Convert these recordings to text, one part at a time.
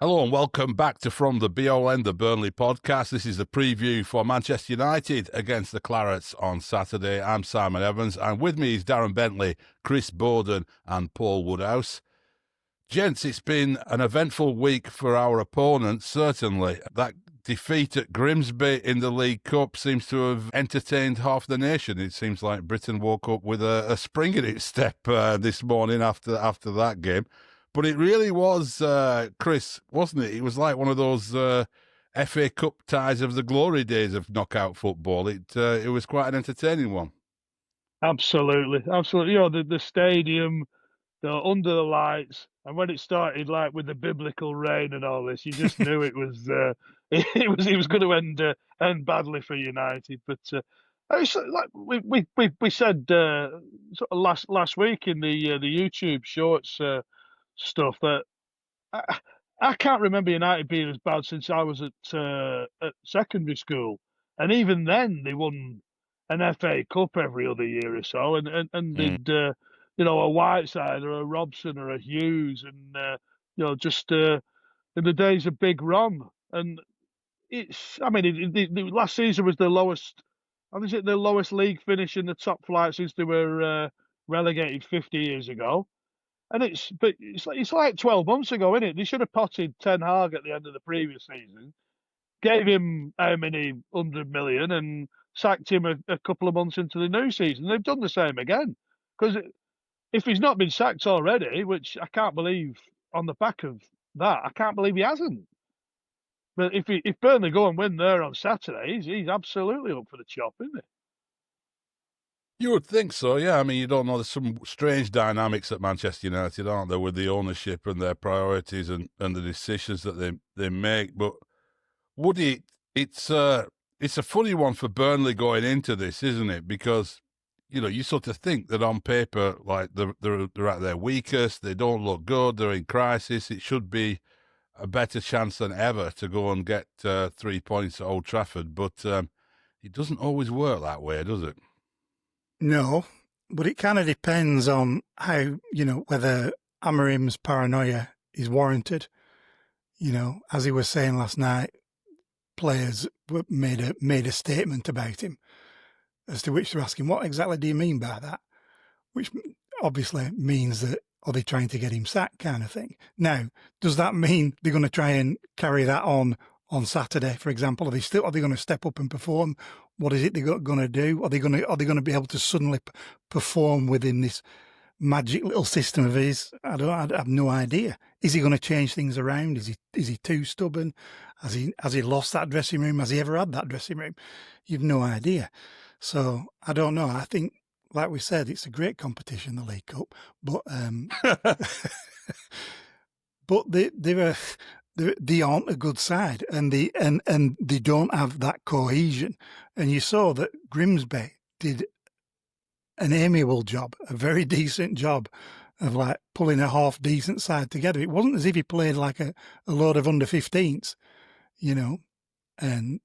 Hello and welcome back to From the BON, the Burnley podcast. This is the preview for Manchester United against the Clarets on Saturday. I'm Simon Evans, and with me is Darren Bentley, Chris Bowden and Paul Woodhouse. Gents, it's been an eventful week for our opponents, certainly. That defeat at Grimsby in the League Cup seems to have entertained half the nation. It seems like Britain woke up with a spring in its step this morning after that game. But it really was, Chris, wasn't it? It was like one of those FA Cup ties of the glory days of knockout football. It was quite an entertaining one. Absolutely. You know, the stadium, under the lights, and when it started, like with the biblical rain and all this, you just knew it was it was going to end badly for United. But it's like we said sort of last week in the YouTube Shorts stuff that I can't remember United being as bad since I was at secondary school, and even then they won an FA Cup every other year or so, and they'd you know, a Whiteside or a Robson or a Hughes, and you know, just in the days of Big Ron. And it's, I mean, the last season was the lowest. I think it's the lowest league finish in the top flight since they were relegated 50 years ago. And it's like 12 months ago, isn't it? They should have potted Ten Hag at the end of the previous season, gave him how many 100 million, and sacked him a couple of months into the new season. They've done the same again. Because if he's not been sacked already, which I can't believe on the back of that, I can't believe he hasn't. But if Burnley go and win there on Saturday, he's absolutely up for the chop, isn't he? You would think so, yeah. I mean, you don't know. There's some strange dynamics at Manchester United, aren't there, with the ownership and their priorities and the decisions that they make. But Woody, it's a funny one for Burnley going into this, isn't it? Because you know, you sort of think that on paper, like they're at their weakest, they don't look good, they're in crisis. It should be a better chance than ever to go and get 3 points at Old Trafford, but it doesn't always work that way, does it? No, but it kind of depends on how, you know, whether Amorim's paranoia is warranted. You know, as he was saying last night, players made a statement about him, as to which they're asking, what exactly do you mean by that? Which obviously means that, are they trying to get him sacked kind of thing? Now, does that mean they're going to try and carry that on Saturday, for example? Are they going to step up and perform? What is it they're going to do? Are they going to be able to suddenly perform within this magic little system of his? I have no idea. Is he going to change things around? Is he too stubborn? Has he lost that dressing room? Has he ever had that dressing room? You've no idea. So I don't know. I think, like we said, it's a great competition, the League Cup, but but they aren't a good side, and they don't have that cohesion. And you saw that Grimsby did an amiable job, a very decent job of like pulling a half decent side together. It wasn't as if he played like a load of under 15s, you know. And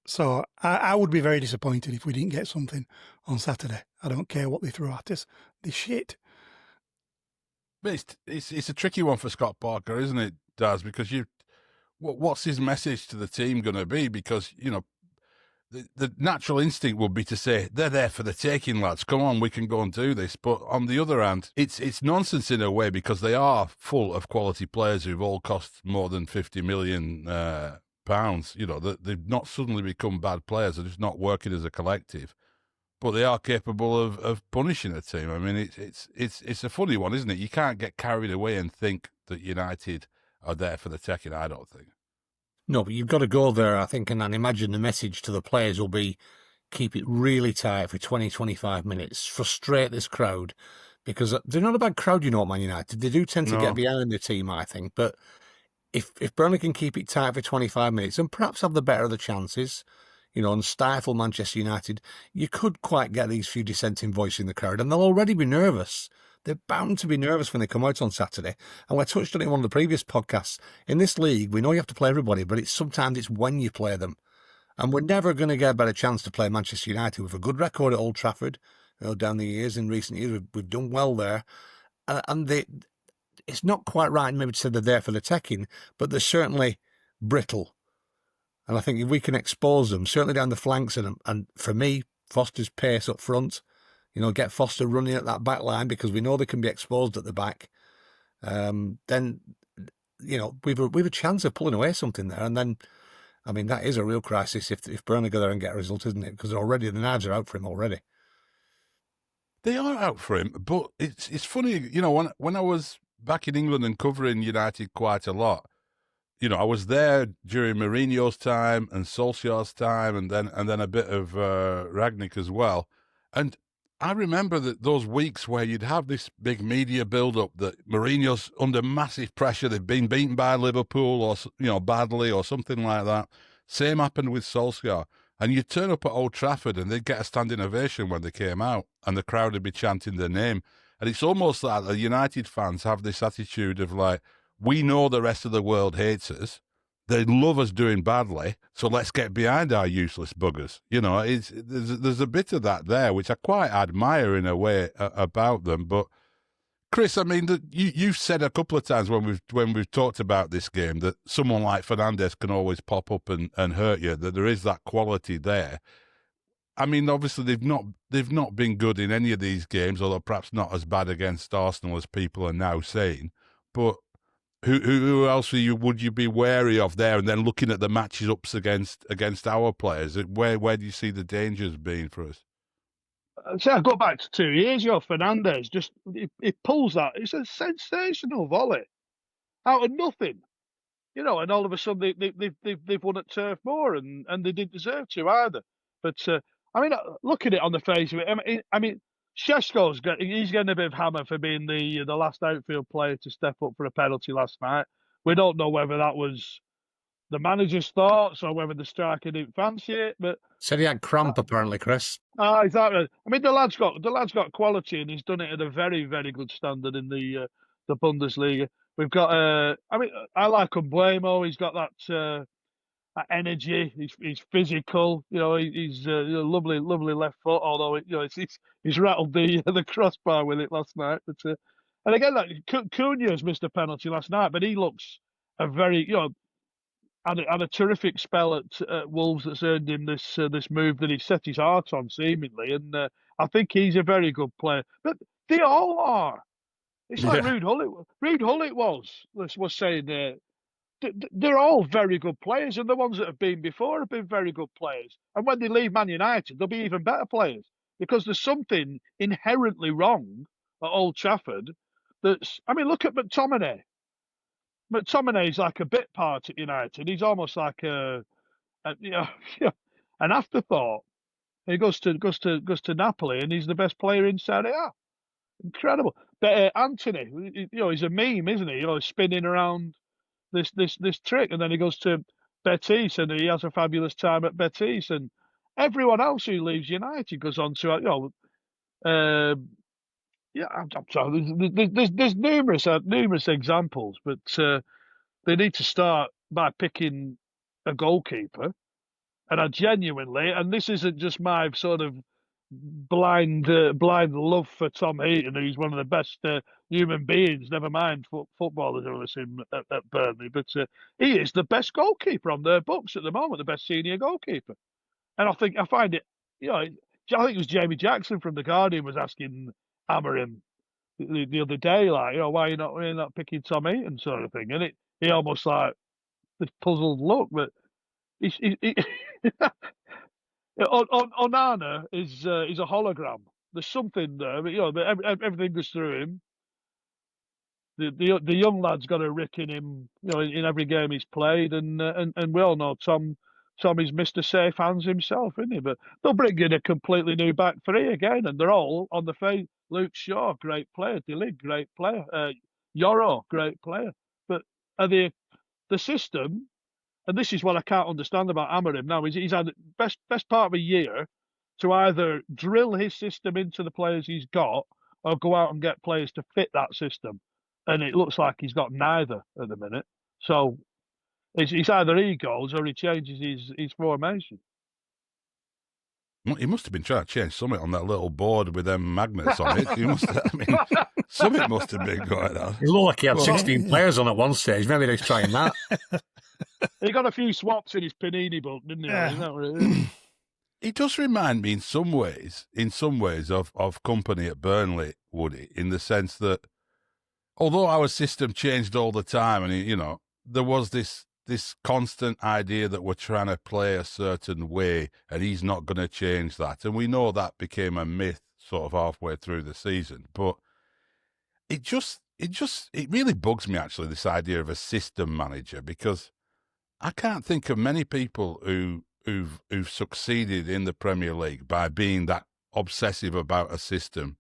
so I would be very disappointed if we didn't get something on Saturday. I don't care what they throw at us. They're shit. But it's a tricky one for Scott Parker, isn't it, Daz? Because what's his message to the team going to be? Because, you know, the natural instinct would be to say, they're there for the taking, lads. Come on, we can go and do this. But on the other hand, it's nonsense in a way, because they are full of quality players who've all cost more than £50 million. You know, they've not suddenly become bad players. They're just not working as a collective. But they are capable of punishing a team. I mean, it's a funny one, isn't it? You can't get carried away and think that United are there for the taking, I don't think. No, but you've got to go there, I think, and imagine the message to the players will be, keep it really tight for 20, 25 minutes, frustrate this crowd, because they're not a bad crowd, you know, Man United. They do tend to get behind the team, I think, but if Burnley can keep it tight for 25 minutes and perhaps have the better of the chances, you know, and stifle Manchester United, you could quite get these few dissenting voices in the crowd, and they'll already be nervous. They're bound to be nervous when they come out on Saturday. And we touched on it in one of the previous podcasts. In this league, we know you have to play everybody, but sometimes it's when you play them. And we're never going to get a better chance to play Manchester United with a good record at Old Trafford. You know, down the years, in recent years, we've done well there. And it's not quite right maybe to say they're there for the taking, but they're certainly brittle. And I think if we can expose them, certainly down the flanks, and for me, Foster's pace up front, get Foster running at that back line, because we know they can be exposed at the back, then, we've a chance of pulling away something there. And then, I mean, that is a real crisis if Burnley go there and get a result, isn't it? Because already the knives are out for him already. They are out for him, but it's funny, when I was back in England and covering United quite a lot, I was there during Mourinho's time and Solskjaer's time, and then a bit of Rangnick as well. And I remember that those weeks where you'd have this big media build-up that Mourinho's under massive pressure, they've been beaten by Liverpool or badly or something like that. Same happened with Solskjaer. And you'd turn up at Old Trafford and they'd get a standing ovation when they came out, and the crowd would be chanting their name. And it's almost like the United fans have this attitude of like, we know the rest of the world hates us. They love us doing badly, so let's get behind our useless buggers. There's a bit of that there, which I quite admire in a way about them. But Chris, I mean, you've said a couple of times when we've talked about this game that someone like Fernandes can always pop up and hurt you. That there is that quality there. I mean, obviously they've not been good in any of these games, although perhaps not as bad against Arsenal as people are now saying. But who else would you be wary of there? And then looking at the matches ups against our players, where do you see the dangers being for us? So I go back to 2 years ago. Fernandes he pulls that. It's a sensational volley out of nothing, and all of a sudden they've won at Turf Moor, and they didn't deserve to either. But I mean, look at it on the face of it. I mean, Šeško's he's getting a bit of hammer for being the last outfield player to step up for a penalty last night. We don't know whether that was the manager's thoughts or whether the striker didn't fancy it. But said he had cramp apparently, Chris. Exactly. I mean, the lad's got quality, and he's done it at a very, very good standard in the Bundesliga. We've got I like Umbuemo. He's got that energy. He's physical. He's a lovely left foot. Although he's rattled the crossbar with it last night. But and again, Cunha's missed a penalty last night, but he looks a very had a terrific spell at Wolves that's earned him this move that he set his heart on seemingly, and I think he's a very good player. But they all are. It's like Ruud Gullit was saying. They're all very good players, and the ones that have been before have been very good players. And when they leave Man United, they'll be even better players, because there's something inherently wrong at Old Trafford. Look at McTominay. McTominay's like a bit part at United. He's almost like an afterthought. He goes to Napoli, and he's the best player in Serie A. Incredible. But Anthony, he's a meme, isn't he? Spinning around this trick, and then he goes to Betis, and he has a fabulous time at Betis, and everyone else who leaves United goes on to I'm sorry. There's numerous examples, but they need to start by picking a goalkeeper. And I genuinely, and this isn't just my sort of blind love for Tom Heaton, who's one of the best human beings, never mind footballers I've ever seen at Burnley, but he is the best goalkeeper on their books at the moment, the best senior goalkeeper. And I find it, I think it was Jamie Jackson from The Guardian was asking Amorim the other day, like, why are you not picking Tom Heaton, sort of thing, and he almost like this puzzled look, but he Onana is a hologram. There's something there, but everything goes through him. The young lad's got a rick in him, in every game he's played, and we all know Tom is Mr. Safe Hands himself, isn't he? But they'll bring in a completely new back three again, and they're all on the face. Luke Shaw, great player. De Ligt, great player. Yoro, great player. But the system. And this is what I can't understand about Amorim now. He's had best part of a year to either drill his system into the players he's got or go out and get players to fit that system. And it looks like he's got neither at the minute. So it's either he goes or he changes his formation. He must have been trying to change something on that little board with them magnets on it. He must have, Something must have been going on. It looked like he had Well, 16 players on at one stage. Maybe he's trying that. He got a few swaps in his Panini book, didn't he? Yeah. Isn't that what it is? He does remind me in some ways of company at Burnley, Woody, in the sense that although our system changed all the time, and there was this constant idea that we're trying to play a certain way, and he's not going to change that, and we know that became a myth sort of halfway through the season. But it really bugs me actually, this idea of a system manager, because I can't think of many people who've succeeded in the Premier League by being that obsessive about a system.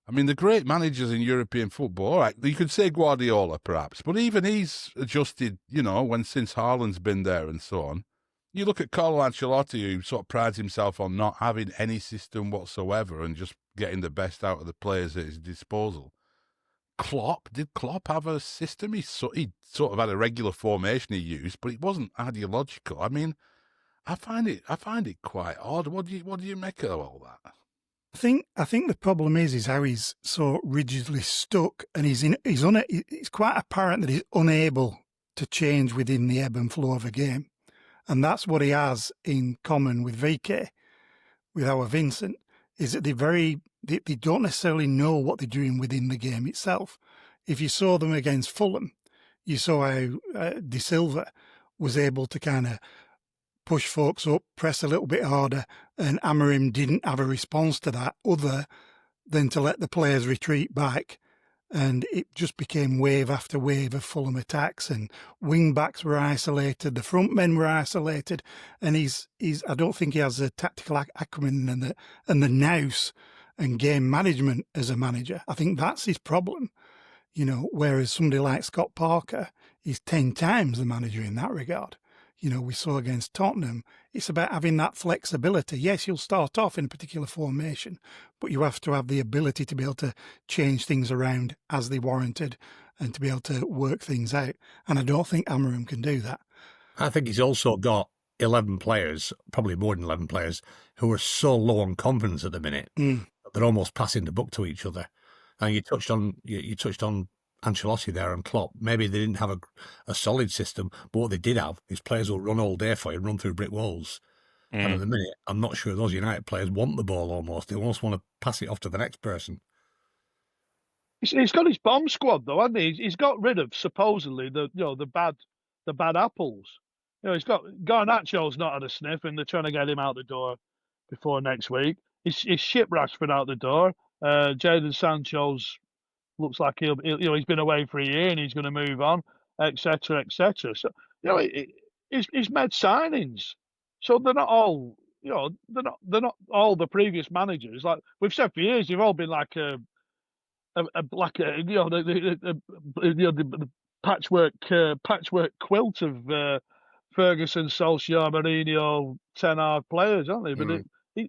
I mean, the great managers in European football, all right, you could say Guardiola perhaps, but even he's adjusted, since Haaland's been there and so on. You look at Carlo Ancelotti, who sort of prides himself on not having any system whatsoever and just getting the best out of the players at his disposal. Did Klopp have a system? He sort of had a regular formation he used, but it wasn't ideological. I mean, I find it quite odd. What do you make of all that? I think the problem is how he's so rigidly stuck, and it's quite apparent that he's unable to change within the ebb and flow of a game, and that's what he has in common with VK, with our Vincent, is that they don't necessarily know what they're doing within the game itself. If you saw them against Fulham, you saw how De Silva was able to kind of push folks up, press a little bit harder, and Amorim didn't have a response to that other than to let the players retreat back. And it just became wave after wave of Fulham attacks, and wing-backs were isolated, the front men were isolated, and I don't think he has the tactical acumen and the nous and game management as a manager. I think that's his problem, whereas somebody like Scott Parker is 10 times the manager in that regard. We saw against Tottenham, it's about having that flexibility. Yes, you'll start off in a particular formation, but you have to have the ability to be able to change things around as they warranted and to be able to work things out. And I don't think Amorim can do that. I think he's also got 11 players, probably more than 11 players, who are so low on confidence at the minute that they're almost passing the buck to each other. And you touched on Ancelotti there and Klopp. Maybe they didn't have a solid system, but what they did have is players will run all day for you, run through brick walls. And at the minute, I'm not sure those United players want the ball almost. They almost want to pass it off to the next person. He's got his bomb squad though, hasn't he? He's got rid of supposedly the bad apples. He's got Garnacho's not had a sniff, and they're trying to get him out the door before next week. He's shipped Rashford out the door. Jadon Sancho's looks like he's been away for a year and he's going to move on, etc., etc. So he's made signings, so they're not all they're not all the previous managers. Like we've said for years, they've all been like the patchwork quilt of Ferguson, Solskjaer, Mourinho, Ten Hag players, aren't they? But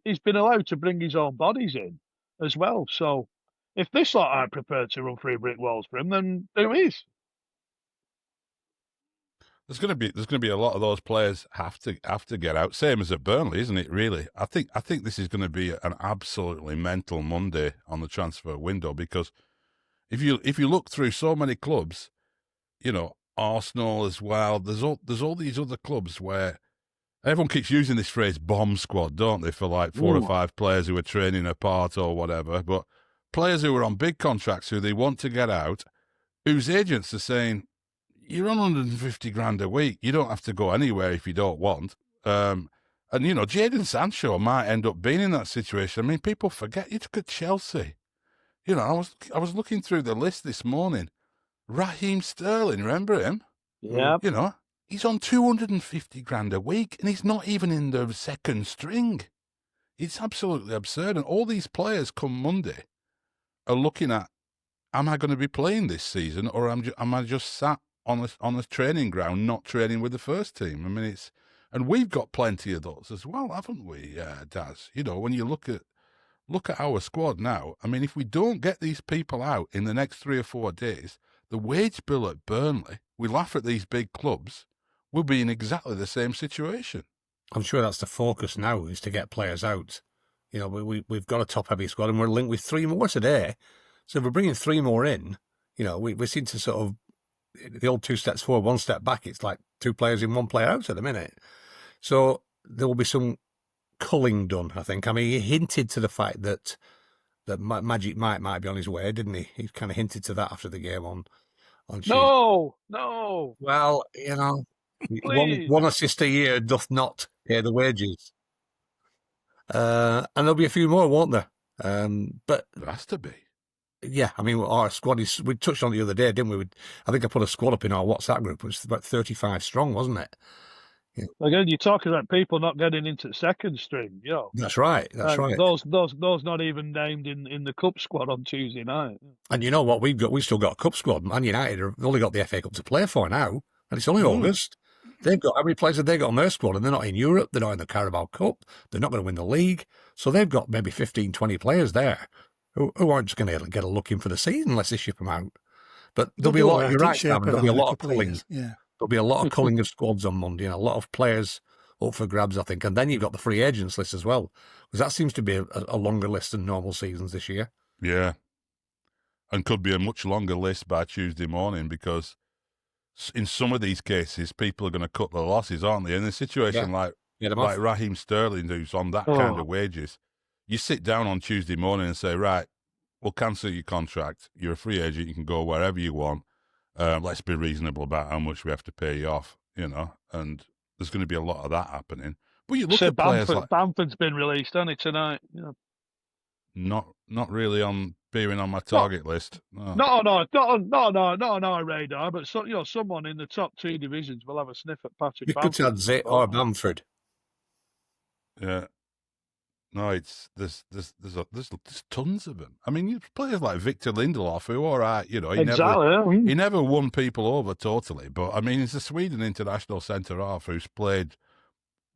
he's been allowed to bring his own bodies in as well. So if this lot aren't prepared to run through brick walls for him, then who is? There's going to be a lot of those players have to get out. Same as at Burnley, isn't it? Really, I think this is going to be an absolutely mental Monday on the transfer window, because if you look through so many clubs, Arsenal as well. There's all these other clubs where everyone keeps using this phrase "bomb squad," don't they? For like 4 or 5 players who are training apart or whatever, but players who are on big contracts who they want to get out, whose agents are saying, you're on 150 grand a week. You don't have to go anywhere if you don't want. And Jadon Sancho might end up being in that situation. I mean, people forget. You look at Chelsea. I was looking through the list this morning. Raheem Sterling, remember him? Yeah. He's on 250 grand a week, and he's not even in the second string. It's absolutely absurd. And all these players come Monday are looking at, am I going to be playing this season, or am I just sat on a training ground, not training with the first team? I mean, and we've got plenty of those as well, haven't we, Daz? When you look at our squad now, I mean, if we don't get these people out in the next 3 or 4 days, the wage bill at Burnley, we laugh at these big clubs, we'll be in exactly the same situation. I'm sure that's the focus now, is to get players out. We've got a top-heavy squad, and we're linked with 3 more today. So if we're bringing 3 more in, we seem to sort of, the old 2 steps forward, 1 step back. It's like 2 players in, 1 player out at the minute. So there will be some culling done, I think. I mean, he hinted to the fact that Magic Mike might be on his way, didn't he? He kind of hinted to that after the game on Tuesday. No. Well, Please. one assist a year doth not pay the wages. And there'll be a few more, won't there? But There has to be. yeah, I mean, our squad we touched on it the other day, didn't we? I think I put a squad up in our WhatsApp group. It was about 35 strong, wasn't it? Again, you're talking about people not getting into the second string, That's right. That's right. Those not even named in the cup squad on Tuesday night. And you know what? We've still got a cup squad. Man United have only got the FA Cup to play for now, and it's only August. They've got, how many players have they got on their squad? And they're not in Europe. They're not in the Carabao Cup. They're not going to win the league. So they've got maybe 15, 20 players there who aren't just going to get a look in for the season unless they ship them out. But there'll be a lot. You're right, Sam. There'll be a lot of culling. Yeah. There'll be a lot of culling of squads on Monday, and a lot of players up for grabs, I think. And then you've got the free agents list as well, because that seems to be a longer list than normal seasons this year. Yeah. And could be a much longer list by Tuesday morning, because in some of these cases, people are going to cut their losses, aren't they? In a situation like Raheem Sterling, who's on that kind of wages, you sit down on Tuesday morning and say, right, we'll cancel your contract. You're a free agent. You can go wherever you want. Let's be reasonable about how much we have to pay you off, and there's going to be a lot of that happening. But you look at players like Bamford's been released, hasn't he, tonight? Not really appearing on my target list. No. Not on our radar, but someone in the top 2 divisions will have a sniff at Patrick You Bamford. could add Zit or Bamford. Yeah. No, there's tons of them. I mean, you players like Victor Lindelof, who, all right, he never won people over totally, but I mean, he's a Sweden international centre half who's played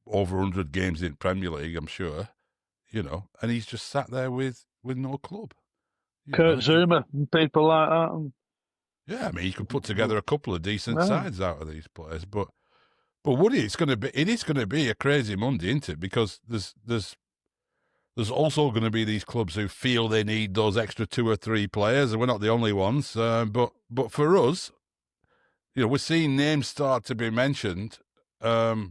over 100 games in Premier League, I'm sure, and he's just sat there with no club. Kurt Zuma and people like that. Yeah, I mean, you could put together a couple of decent sides out of these players, but Woody, it is going to be a crazy Monday, isn't it? Because there's also going to be these clubs who feel they need those extra 2 or 3 players, and we're not the only ones. But for us, we're seeing names start to be mentioned. Who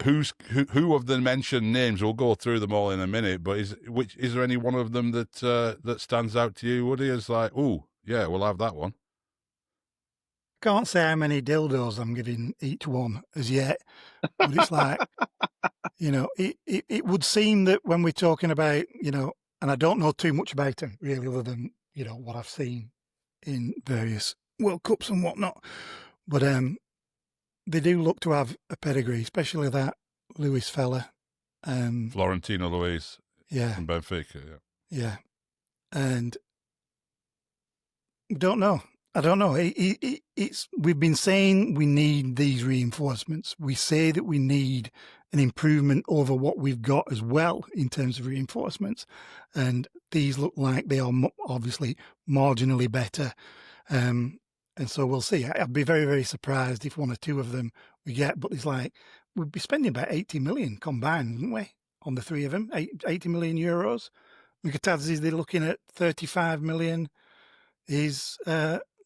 of the mentioned names? We'll go through them all in a minute. But is there any one of them that stands out to you, Woody? As like, oh yeah, we'll have that one. Can't say how many dildos I'm giving each one as yet, but it's like, it would seem that when we're talking about, and I don't know too much about him really, other than, what I've seen in various World Cups and whatnot, but they do look to have a pedigree, especially that Luis fella. Florentino Luis. Yeah. From Benfica, Yeah. And we don't know. I don't know. We've been saying we need these reinforcements. We say that we need an improvement over what we've got as well in terms of reinforcements. And these look like they are obviously marginally better. And so we'll see. I'd be very, very surprised if 1 or 2 of them we get. But it's like, we'd be spending about 80 million combined, wouldn't we, on the 3 of them? 80 million euros. Mkhitaryan, they're looking at 35 million. Is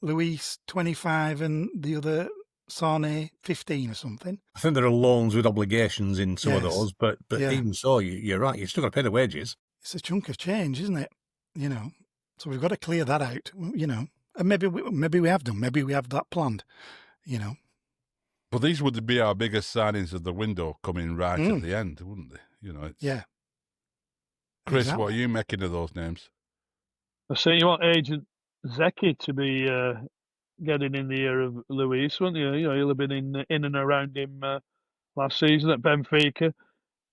Luis 25 and the other Sane 15 or something. I think there are loans with obligations in some of those, but even so, you're right. You've still got to pay the wages. It's a chunk of change, isn't it? So we've got to clear that out. And maybe we have done. Maybe we have that planned. But these would be our biggest signings of the window coming right at the end, wouldn't they? Yeah. Chris, exactly. What are you making of those names? I see you want Agent Zeki to be getting in the ear of Luis, wouldn't you? He'll have been in and around him last season at Benfica.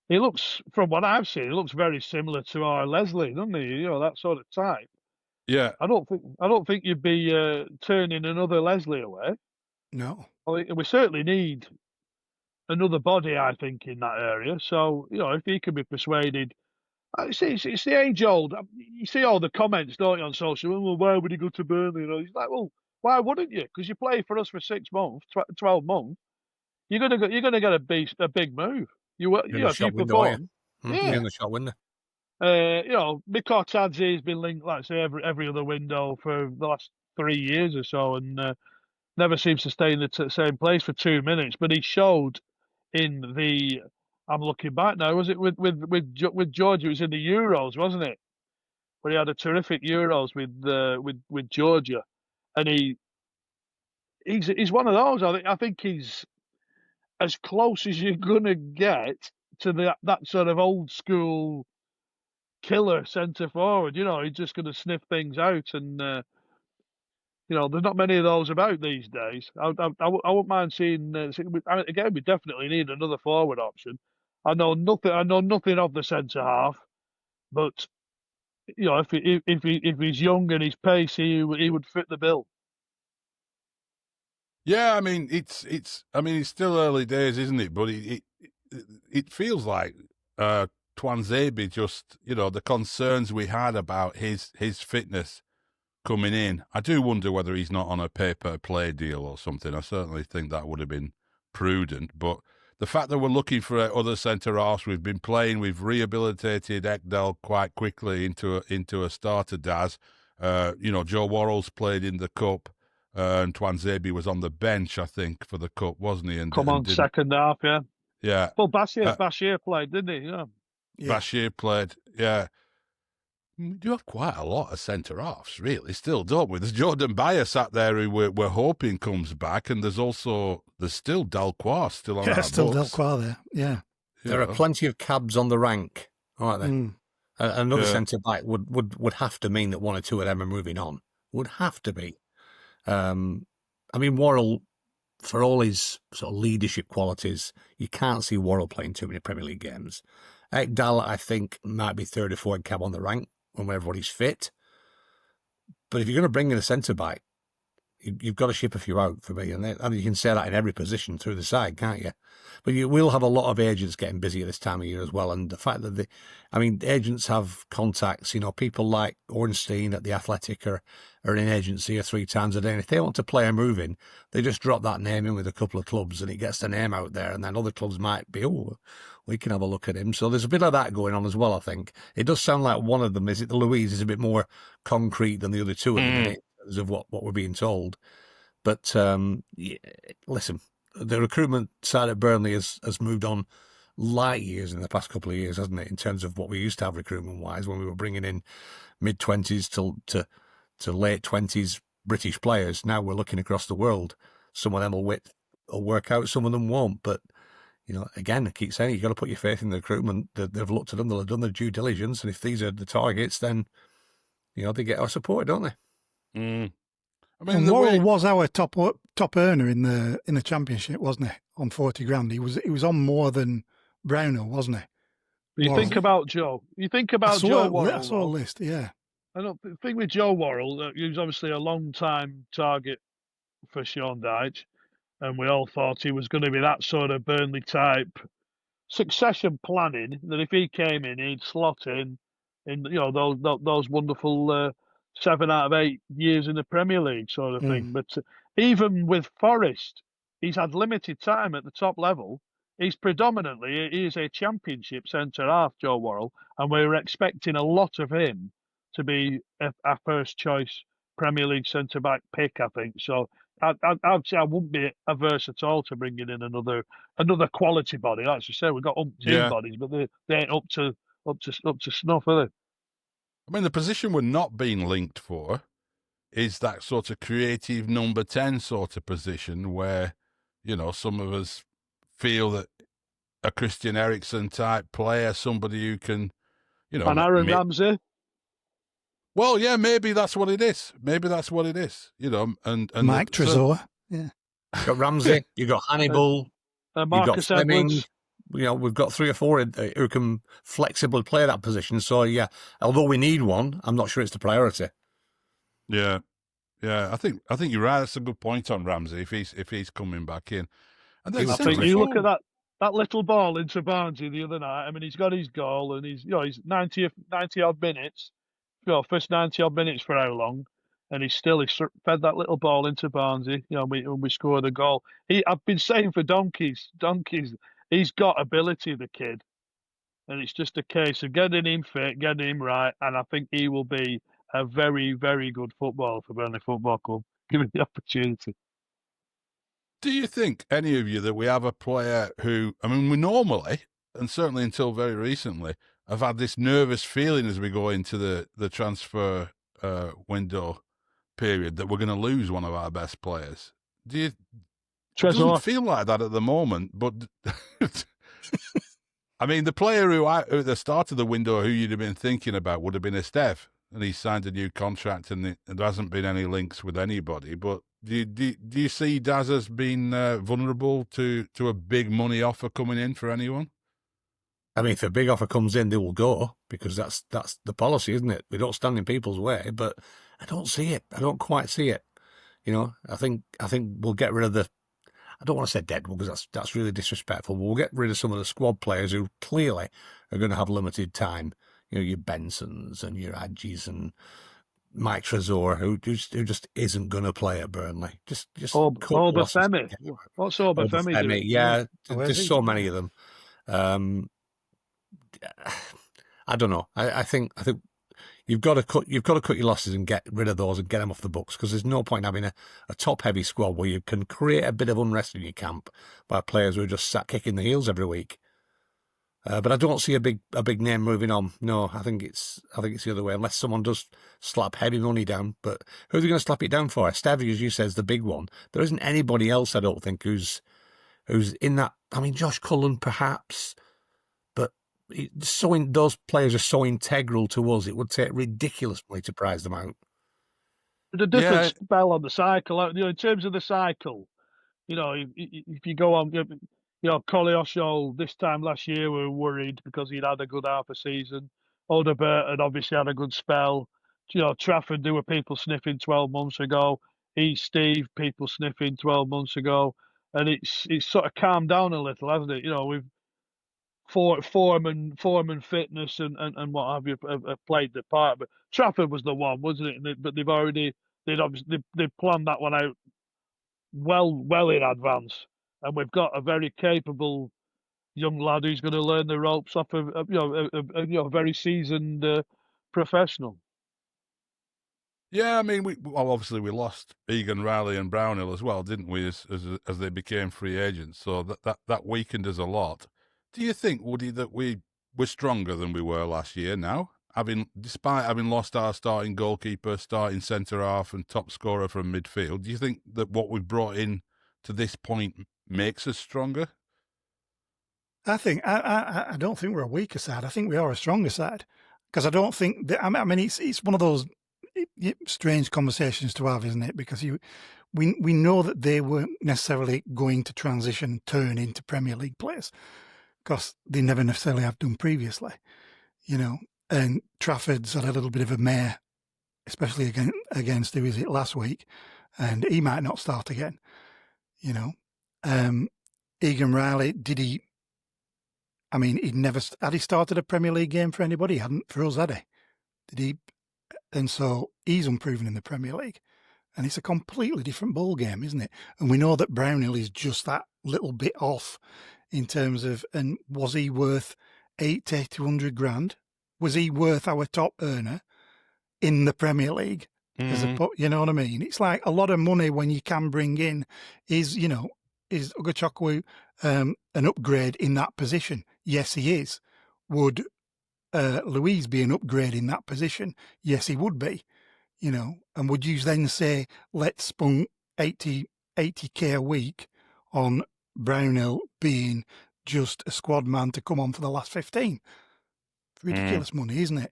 He looks, from what I've seen, he looks very similar to our Leslie, doesn't he? That sort of type. Yeah. I don't think you'd be turning another Leslie away. No. We certainly need another body, I think, in that area. So, if he can be persuaded. It's the age-old. You see all the comments, don't you, on social? Well, why would he go to Burnley? He's like, well, why wouldn't you? Because you play for us for 6 months, 12 months. You're gonna get a big move. If you perform. You're in the shop window. Mikotadze's been linked, like I say, every other window for the last 3 years or so, and never seems to stay in the same place for 2 minutes. But he showed in the. I'm looking back now. Was it with Georgia? It was in the Euros, wasn't it? Where he had a terrific Euros with Georgia, and he's one of those. I think he's as close as you're gonna get to that sort of old school killer centre forward. He's just going to sniff things out, and there's not many of those about these days. I wouldn't mind seeing. Again, we definitely need another forward option. I know nothing. Of the centre half, but if he's young and he's pacey, he would fit the bill. Yeah, I mean it's still early days, isn't it? But it feels like Twanzebe just the concerns we had about his fitness coming in. I do wonder whether he's not on a pay-per-play deal or something. I certainly think that would have been prudent. But the fact that we're looking for other centre-halves, we've rehabilitated Ekdal quite quickly into a starter, Daz. Joe Worrell's played in the Cup, and Twanzebe was on the bench, I think, for the Cup, wasn't he? And second half, yeah. Yeah. Well, Bashir played, didn't he? Yeah. Bashir played, yeah. We do have quite a lot of centre-halves, really, still, don't we? There's Jordan Bayer sat there who we're hoping comes back, and there's still Dalquois still on our still books. Dalquois there, yeah. There are plenty of cabs on the rank, aren't there? Another centre-back would have to mean that one or two of them are moving on. Would have to be. Worrell, for all his sort of leadership qualities, you can't see Worrell playing too many Premier League games. Ekdal, I think, might be third or fourth cab on the rank when everybody's fit. But if you're going to bring in a centre-back, you've got to ship a few out for me. And you can say that in every position through the side, can't you? But you will have a lot of agents getting busy at this time of year as well. And the fact that agents have contacts, people like Ornstein at The Athletic are in agency 3 times a day. And if they want to play a move in, they just drop that name in with a couple of clubs and it gets the name out there. And then other clubs might be, we can have a look at him. So there's a bit of that going on as well, I think. It does sound like one of them, is it the Louise, is a bit more concrete than the other two at the minute, because of what we're being told. But listen, the recruitment side at Burnley has moved on light years in the past couple of years, hasn't it, in terms of what we used to have recruitment-wise when we were bringing in mid-20s to late 20s British players. Now we're looking across the world. Some of them will work out, some of them won't. But, again, I keep saying, you've got to put your faith in the recruitment. They've looked at them, they'll have done their due diligence, and if these are the targets, then, they get our support, don't they? And Worrell was our top earner in the championship, wasn't he? On 40 grand, he was on more than Brownhill, wasn't he? You think about Joe. Joe Worrell. I saw a list, yeah. I don't think with Joe Worrell, he was obviously a long-time target for Sean Dyche, and we all thought he was going to be that sort of Burnley type succession planning. That if he came in, he'd slot in those wonderful 7 out of 8 years in the Premier League sort of thing. But even with Forest, he's had limited time at the top level. He is a championship centre-half, Joe Worrell, and we were expecting a lot of him to be our first choice Premier League centre-back pick, I think. So I'd say I wouldn't be averse at all to bringing in another quality body. Like you say, we've got umpteen bodies, but they ain't up to snuff, are they? The position we're not being linked for is that sort of creative number 10 sort of position where, some of us feel that a Christian Eriksen type player, somebody who can, And Aaron Ramsey. Well, yeah, maybe that's what it is. And Mike Trezor. Yeah. You've got Ramsey, you've got Hannibal, you've got Fleming. We've got 3 or 4 who can flexibly play that position. So, yeah, although we need one, I'm not sure it's the priority. Yeah. I think you're right. That's a good point on Ramsey if he's coming back in. And then I think you look at that little ball into Barnsley the other night. He's got his goal and he's 90 odd minutes. First 90 odd minutes for how long? And he fed that little ball into Barnsley. We scored a goal. I've been saying for donkeys. He's got ability, the kid. and it's just a case of getting him fit, getting him right, and I think he will be a very, very good footballer for Burnley Football Club. Give him the opportunity. Do you think, any of you, that we have a player who, I mean, we normally, and certainly until very recently, have had this nervous feeling as we go into the transfer window period that we're going to lose one of our best players? It doesn't feel like that at the moment, but I mean, the player who at the start of the window who you'd have been thinking about would have been Esteve, and he signed a new contract, and there hasn't been any links with anybody. But do you see Daz as being vulnerable to a big money offer coming in for anyone? I mean, if a big offer comes in, they will go, because that's the policy, isn't it? We don't stand in people's way, but I don't see it. I don't quite see it. You know, I think we'll get rid of the. I don't want to say dead one, because that's really disrespectful. But we'll get rid of some of the squad players who clearly are going to have limited time. You know, your Bensons and your Adjis and Mike Trezor, who just isn't going to play at Burnley. Just Obafemi. What's Obafemi doing? Yeah, there's so many of them. I don't know. I think you've got to cut your losses and get rid of those and get them off the books, because there's no point having a top heavy squad where you can create a bit of unrest in your camp by players who are just sat kicking the heels every week. But I don't see a big name moving on. No, I think it's the other way, unless someone does slap heavy money down. But who's going to slap it down for? Esteve, as you say, is the big one. There isn't anybody else, I don't think, who's in that. I mean, Josh Cullen perhaps. Those players are so integral to us, it would take ridiculous money to prize them out. The different spell on the cycle, in terms of the cycle, if you go on, Koleosho this time last year, we were worried because he'd had a good half a season. Odebert had obviously had a good spell. Trafford, there were people sniffing 12 months ago. Steve, people sniffing 12 months ago. And it's sort of calmed down a little, hasn't it? We've form and fitness and what have you have played the part. But Trafford was the one, wasn't it? But they'd planned that one out well in advance, and we've got a very capable young lad who's going to learn the ropes off of a very seasoned professional. Yeah, I mean, obviously we lost Egan, Riley, and Brownhill as well, didn't we? As they became free agents, so that weakened us a lot. Do you think, Woody, that we're stronger than we were last year now? Despite having lost our starting goalkeeper, starting centre half, and top scorer from midfield, do you think that what we've brought in to this point makes us stronger? I don't think we're a weaker side. I think we are a stronger side, because I don't think that. I mean, it's one of those strange conversations to have, isn't it? Because we know that they weren't necessarily going to turn into Premier League players, because they never necessarily have done previously, and Trafford's had a little bit of a mare, especially against who is it last week, and he might not start again, Egan Riley, he'd never, had he started a Premier League game for anybody? He hadn't for us, had he? Did he? And so he's unproven in the Premier League, and it's a completely different ball game, isn't it? And we know that Brownhill is just that little bit off in terms of, and was he worth 80 to 100 grand? Was he worth our top earner in the Premier League? You know what I mean? It's like a lot of money when you can bring in is Ugachukwu an upgrade in that position? Yes, he is. Would Louise be an upgrade in that position? Yes, he would be. And would you then say, let's spend 80k a week on Brownhill being just a squad man to come on for the last 15? Ridiculous money, isn't it?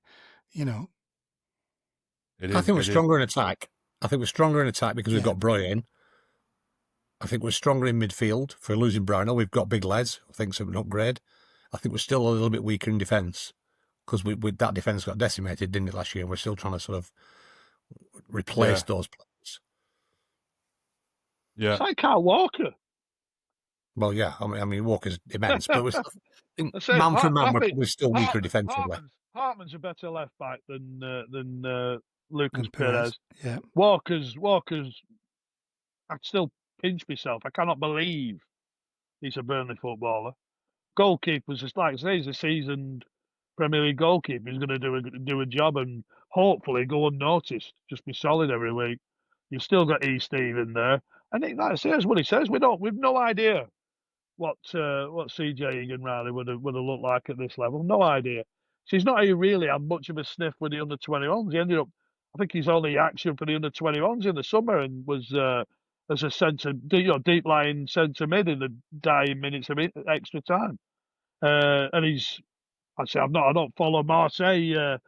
I think we're stronger in attack. Because we've got Broy in. I think we're stronger in midfield for losing Brownhill. We've got Big Les, I think, so an upgrade. I think we're still a little bit weaker in defence, because that defence got decimated, didn't it, last year? We're still trying to sort of replace those players. Yeah. It's like Kyle Walker. Well, yeah. I mean Walker's immense, but we're still, man for man, we're still weaker defensively. Hartman's a better left back than Lucas Perez. Yeah. Walker's. I'd still pinch myself. I cannot believe he's a Burnley footballer. goalkeepers, just like I say, he's a seasoned Premier League goalkeeper. He's going to do a job and hopefully go unnoticed. Just be solid every week. You've still got Steve in there, and like I say, that's what he says. We've no idea what CJ Egan Riley would have looked like at this level. No idea. So he's not really had much of a sniff with the under-21s. He ended up, I think his only action for the under-21s in the summer and was as a centre, deep lying centre mid in the dying minutes of extra time. And I don't follow Marseille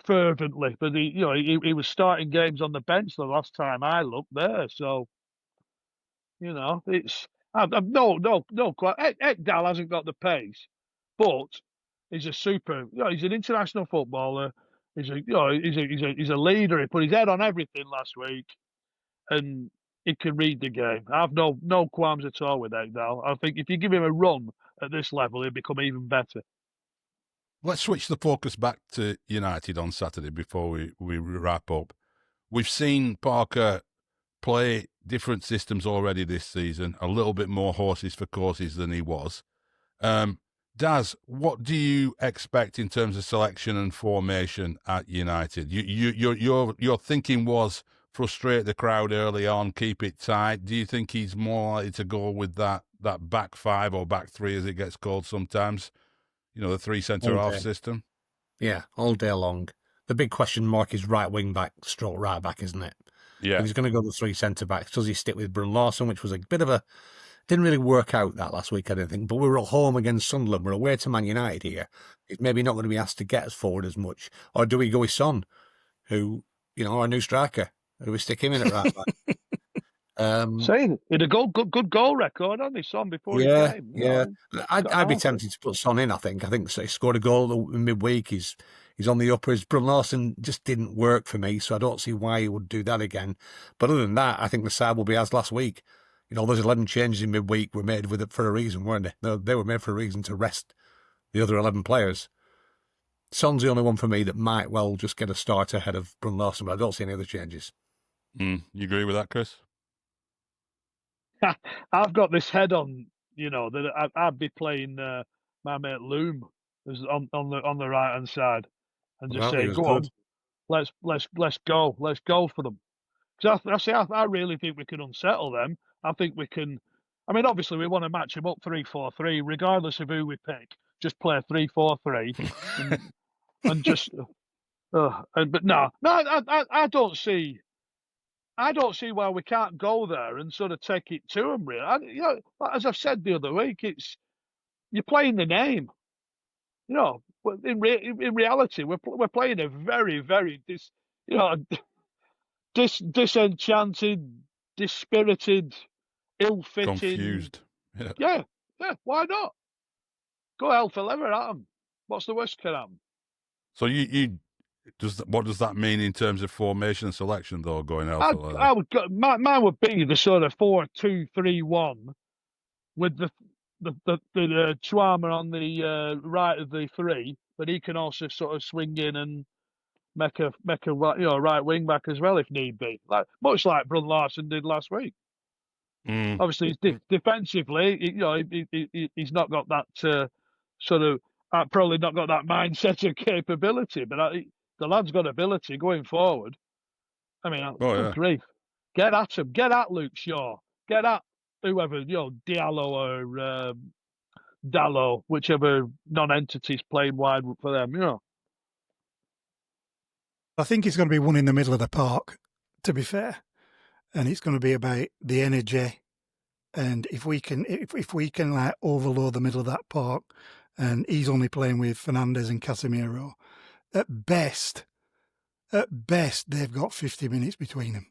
fervently, but he was starting games on the bench the last time I looked there. So it's no. Ekdal hasn't got the pace, but he's a super. He's an international footballer. He's a leader. He put his head on everything last week, and he can read the game. I have no qualms at all with Ekdal. I think if you give him a run at this level, he'll become even better. Let's switch the focus back to United on Saturday before we wrap up. We've seen Parker play different systems already this season, a little bit more horses for courses than he was. Daz, what do you expect in terms of selection and formation at United? Your thinking was frustrate the crowd early on, keep it tight. Do you think he's more likely to go with that back five or back three, as it gets called sometimes? The three centre-half system? Yeah, all day long. The big question mark is right wing back, stroke right back, isn't it? Yeah. If he's going to go the three centre backs, does he stick with Brun Larson, which was a bit of a... Didn't really work out that last week, I don't think. But we were at home against Sunderland. We're away to Man United here. He's maybe not going to be asked to get us forward as much. Or do we go with Son, who, our new striker? Or do we stick him in at right back? Saying he had a good goal record on his Son before he came. Yeah, I'd be tempted to put Son in. I think so. He scored a goal in midweek. He's on the uppers. Brun Larson just didn't work for me, so I don't see why he would do that again. But other than that, I think the side will be as last week. Those 11 changes in midweek were made with it for a reason, weren't they? They were made for a reason to rest the other 11 players. Son's the only one for me that might well just get a start ahead of Brun Larson, but I don't see any other changes. You agree with that, Chris? I've got this head on, that I'd be playing my mate Loom on the right hand side, and just say, "Go on, let's go for them." Because I really think we can unsettle them. I think we can. I mean, obviously we want to match them up 3-4-3, regardless of who we pick. Just play 3-4-3, and just. But no, I don't see. I don't see why we can't go there and sort of take it to them. Really, as I've said the other week, you're playing the name. In reality, we're playing a very, very disenchanted, dispirited, ill-fitting, confused. Yeah. Why not? Go hell for leather at them. What's the worst can happen? So what does that mean in terms of formation selection, though? Going hell for leather? I would go. Mine would be the sort of 4-2-3-1 with the Chouamar on the right of the three, but he can also sort of swing in and make a right wing back as well if need be, much like Brun Larson did last week. Obviously, defensively, he's not got that sort of probably not got that mindset or capability, but the lad's got ability going forward. I mean, good grief, get at him, get at Luke Shaw, get at whoever, Diallo or Dallo, whichever non-entity's playing wide for them, I think it's going to be one in the middle of the park, to be fair, and it's going to be about the energy. And if we can like overload the middle of that park, and he's only playing with Fernandes and Casemiro, at best they've got 50 minutes between them.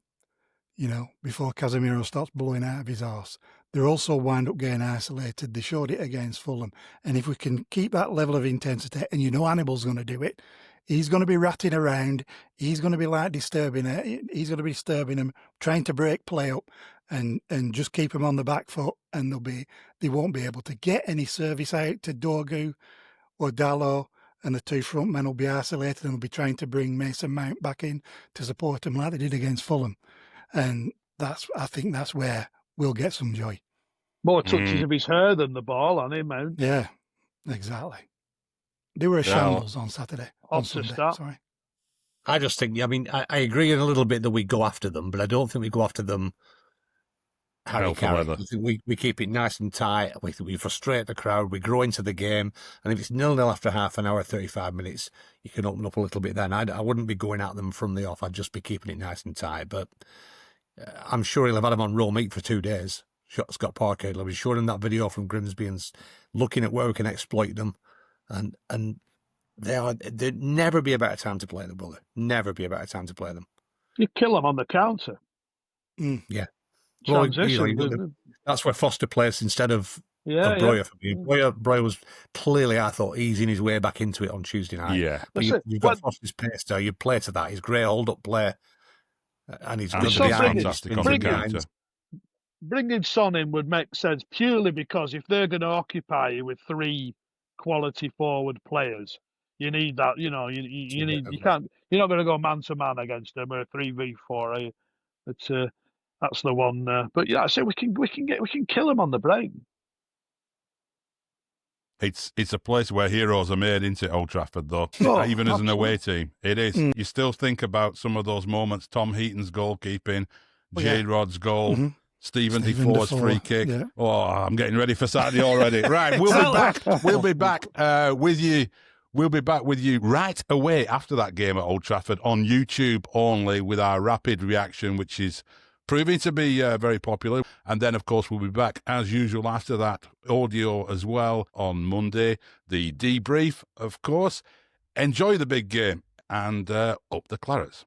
Before Casemiro starts blowing out of his arse. They're also wind up getting isolated. They showed it against Fulham. And if we can keep that level of intensity, and Hannibal's going to do it, he's going to be ratting around. He's going to be disturbing it. He's going to be disturbing them, trying to break play up and just keep them on the back foot. And they won't be able to get any service out to Dorgu or Dallo. And the two front men will be isolated and will be trying to bring Mason Mount back in to support him like they did against Fulham. And I think that's where we'll get some joy. More touches of his hair than the ball on him, Mount. Yeah. Exactly. They were a shambles on Saturday. On Sunday, sorry. I just think, I agree in a little bit that we go after them, but I don't think we go after them harry-carry. I think we keep it nice and tight. We frustrate the crowd. We grow into the game. And if it's 0-0 after half an hour, 35 minutes, you can open up a little bit then. I wouldn't be going at them from the off. I'd just be keeping it nice and tight. But I'm sure he'll have had them on raw meat for 2 days. Scott Parker, I'll be showing him that video from Grimsby and looking at where we can exploit them. And there'd never be a better time to play them, will there? Never be a better time to play them. You kill them on the counter. Yeah. Well, that's where Foster plays instead of Breuer for me. Breuer was clearly, I thought, easing his way back into it on Tuesday night. Yeah. But you've got Foster's pace there. You play to that. He's great hold-up play. And he's good behind. Bringing Son in would make sense purely because if they're going to occupy you with 3 quality forward players, you need that. You need. You can't. You're not going to go man to man against them or a 3v4. Are you? But that's the one. But I say we can kill them on the break. It's a place where heroes are made, isn't it, Old Trafford, though? Even as an away team. It is. You still think about some of those moments, Tom Heaton's goalkeeping, Rod's goal, Stephen Defoe's free kick. Yeah. Oh, I'm getting ready for Saturday already. Right, we'll be back. We'll be back with you. We'll be back with you right away after that game at Old Trafford on YouTube only with our rapid reaction, which is proving to be very popular. And then, of course, we'll be back as usual after that, audio as well on Monday. The debrief, of course. Enjoy the big game and up the Clarets.